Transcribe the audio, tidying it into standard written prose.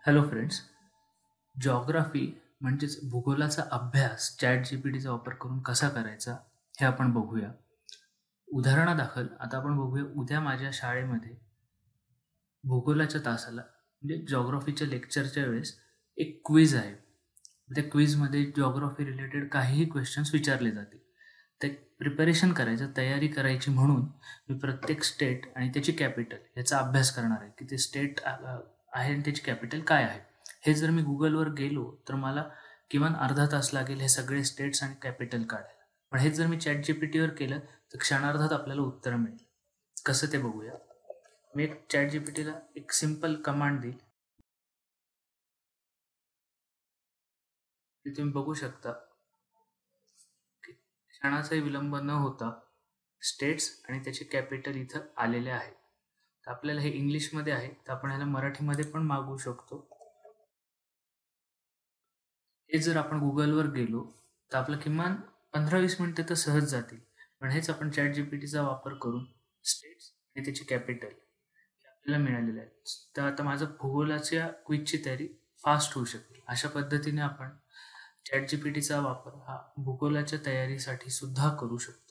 Hello friends. Geography म्हणजेच भूगोलाचा अभ्यास ChatGPTचा वापर करून कसा करायचा हे आपण बघूया. उदाहरणादाखल आता आपण बघूया, उद्या माझ्या शाळेमध्ये भूगोलाच्या तासाला म्हणजे जॉग्राफीच्या लेक्चरच्या वेळेस एक क्विज आहे. त्या क्विजमध्ये जॉग्राफी रिलेटेड काहीही क्वेश्चन्स विचारले जातील. ते प्रिपरेशन करायचं, तयारी करायची म्हणून मी प्रत्येक स्टेट आणि त्याची कॅपिटल याचा अभ्यास करणार आहे की ते स्टेट आहे आणि त्याची कॅपिटल काय आहे. हे जर मी गुगलवर गेलो तर मला किमान अर्धा तास लागेल हे सगळे स्टेट्स आणि कॅपिटल काढायला. पण हेच जर मी ChatGPTवर केलं तर क्षणार्धात आपल्याला उत्तर मिळेल. कसं ते बघूया. मी एक ChatGPTला एक सिंपल कमांड देईल. ते तुम्ही बघू शकता की क्षणाचाही विलंब न होता स्टेट्स आणि त्याचे कॅपिटल इथं आलेले आहेत. तर आपल्याला हे इंग्लिशमध्ये आहे, तर आपण ह्याला मराठीमध्ये पण मागवू शकतो. हे जर आपण गुगलवर गेलो तर आपलं किमान 15-20 मिनिटं तर सहज जातील. पण हेच आपण ChatGPTचा वापर करून स्टेट्स आणि त्याची कॅपिटल हे आपल्याला मिळालेले आहेत. तर आता माझं भूगोलाच्या क्विजची तयारी फास्ट होऊ शकते. अशा पद्धतीने आपण ChatGPTचा वापर हा भूगोलाच्या तयारीसाठी सुद्धा करू शकतो.